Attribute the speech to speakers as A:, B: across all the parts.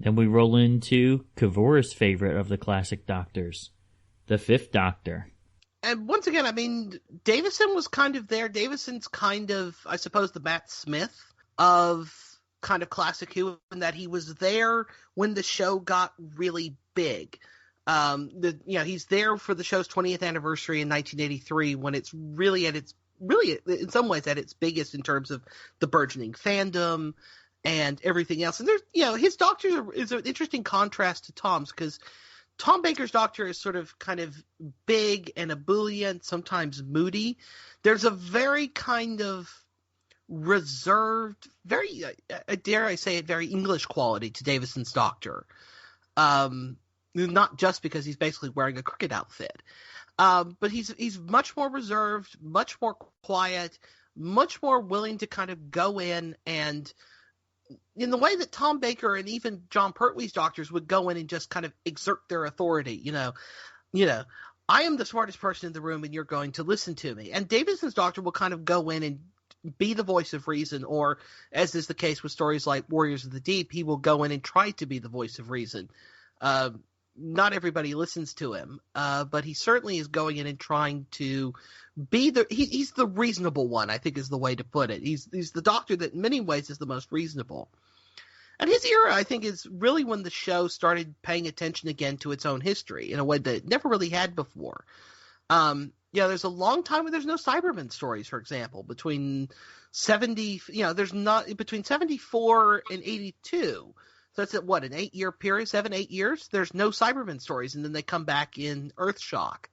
A: Then we roll into Kavora's favorite of the classic Doctors, the Fifth Doctor.
B: And once again, I mean, Davison was kind of there. Davison's kind of, I suppose, the Matt Smith of kind of classic Who, in that he was there when the show got really big. He's there for the show's 20th anniversary in 1983 when it's really in some ways at its biggest in terms of the burgeoning fandom and everything else. And there's, his Doctor is an interesting contrast to Tom's, because Tom Baker's Doctor is sort of kind of big and ebullient, sometimes moody. There's a very kind of reserved, very, dare I say it, very English quality to Davison's Doctor. Not just because he's basically wearing a cricket outfit. But he's much more reserved, much more quiet, much more willing to kind of go in and, in the way that Tom Baker and even John Pertwee's Doctors would go in and just kind of exert their authority, I am the smartest person in the room and you're going to listen to me. And Davison's Doctor will kind of go in and be the voice of reason, or, as is the case with stories like Warriors of the Deep, he will go in and try to be the voice of reason. Not everybody listens to him, but he certainly is going in and trying to be he's the reasonable one, I think is the way to put it. He's the Doctor that in many ways is the most reasonable. And his era, I think, is really when the show started paying attention again to its own history in a way that it never really had before. There's a long time when there's no Cybermen stories, for example, between 74 and 82. So that's an 8-year period, 7-8 years. There's no Cybermen stories, and then they come back in Earthshock,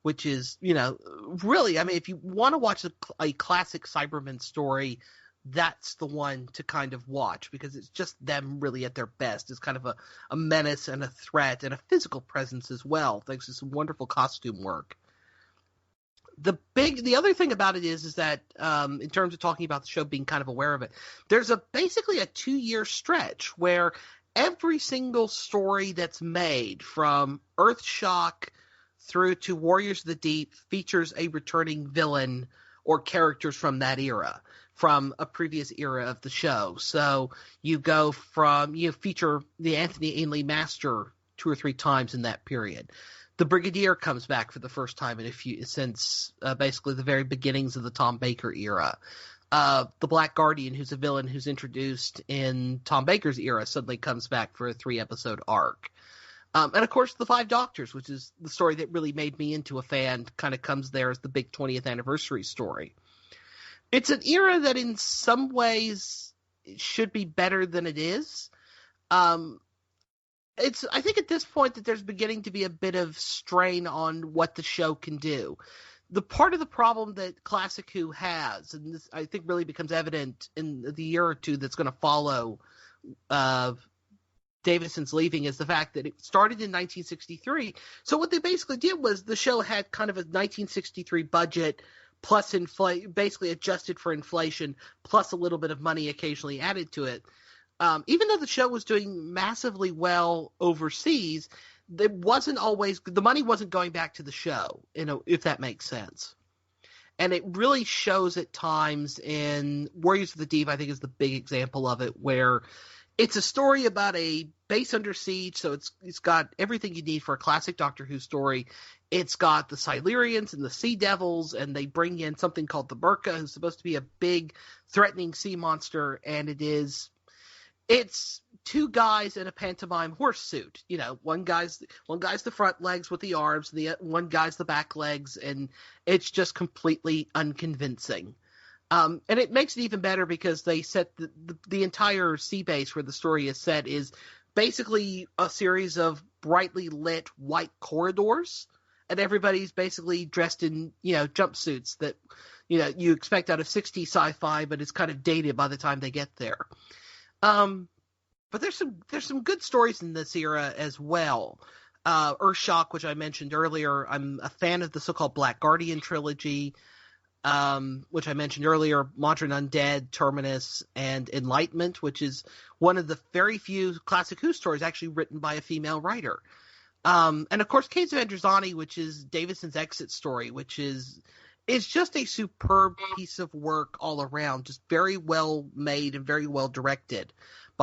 B: which is, really, I mean, if you want to watch a classic Cybermen story, that's the one to kind of watch, because it's just them really at their best. It's kind of a menace and a threat and a physical presence as well, thanks to some wonderful costume work. The other thing about it is that in terms of talking about the show being kind of aware of it, there's basically a 2-year stretch where every single story that's made from Earthshock through to Warriors of the Deep features a returning villain or characters from that era, from a previous era of the show. So you feature the Anthony Ainley Master 2 or 3 times in that period. The Brigadier comes back for the first time since basically the very beginnings of the Tom Baker era. The Black Guardian, who's a villain who's introduced in Tom Baker's era, suddenly comes back for a 3-episode arc. And of course, the 5 Doctors, which is the story that really made me into a fan, kind of comes there as the big 20th anniversary story. It's an era that in some ways should be better than it is. I think at this point that there's beginning to be a bit of strain on what the show can do. The part of the problem that Classic Who has, and this I think really becomes evident in the year or two that's going to follow Davison's leaving, is the fact that it started in 1963. So what they basically did was the show had kind of a 1963 budget plus basically adjusted for inflation, plus a little bit of money occasionally added to it. Even though the show was doing massively well overseas, the money wasn't going back to the show, if that makes sense. And it really shows at times in Warriors of the Deep, I think is the big example of it, where it's a story about a base under siege, so it's got everything you need for a classic Doctor Who story. It's got the Silurians and the Sea Devils, and they bring in something called the Burka, who's supposed to be a big, threatening sea monster, and it's 2 guys in a pantomime horse suit. One guy's the front legs with the arms, and the one guy's the back legs, and it's just completely unconvincing. And it makes it even better because they set the entire sea base where the story is set is basically a series of brightly lit white corridors, and everybody's basically dressed in jumpsuits that you expect out of 60s sci-fi, but it's kind of dated by the time they get there. But there's some good stories in this era as well. Earthshock, which I mentioned earlier, I'm a fan of the so-called Black Guardian trilogy, which I mentioned earlier, Modern Undead, Terminus, and Enlightenment, which is one of the very few Classic Who stories actually written by a female writer. And of course, Caves of Androzani, which is Davison's exit story, which is just a superb piece of work all around, just very well made and very well directed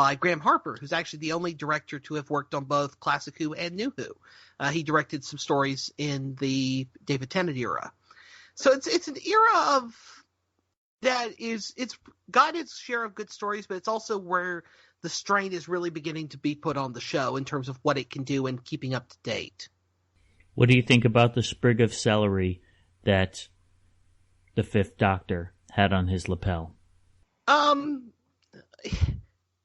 B: by Graham Harper, who's actually the only director to have worked on both Classic Who and New Who. He directed some stories in the David Tennant era. So it's an era of it's got its share of good stories, but it's also where the strain is really beginning to be put on the show in terms of what it can do and keeping up to date.
A: What do you think about the sprig of celery that the Fifth Doctor had on his lapel?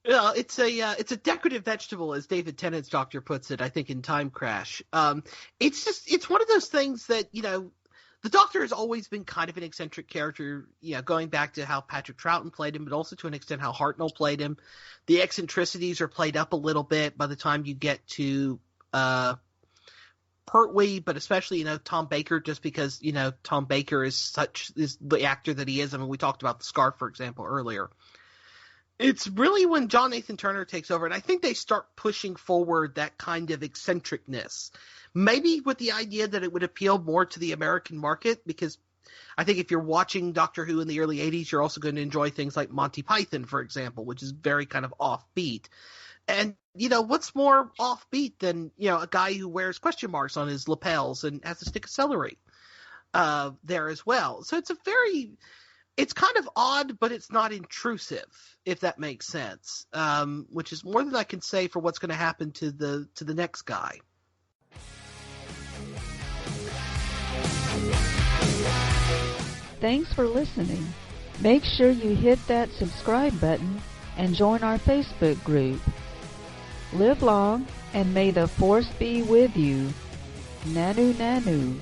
B: It's a decorative vegetable, as David Tennant's Doctor puts it, I think, in Time Crash. It's one of those things that, the Doctor has always been kind of an eccentric character, going back to how Patrick Troughton played him, but also to an extent how Hartnell played him. The eccentricities are played up a little bit by the time you get to Pertwee, but especially, Tom Baker, just because, Tom Baker is the actor that he is. I mean, we talked about The Scarf, for example, earlier. It's really when John Nathan Turner takes over, and I think they start pushing forward that kind of eccentricness. Maybe with the idea that it would appeal more to the American market, because I think if you're watching Doctor Who in the early 80s, you're also going to enjoy things like Monty Python, for example, which is very kind of offbeat. And, what's more offbeat than, a guy who wears question marks on his lapels and has a stick of celery there as well. So it's kind of odd, but it's not intrusive, if that makes sense, which is more than I can say for what's going to happen to the next guy.
C: Thanks for listening. Make sure you hit that subscribe button and join our Facebook group. Live long, and may the Force be with you. Nanu Nanu.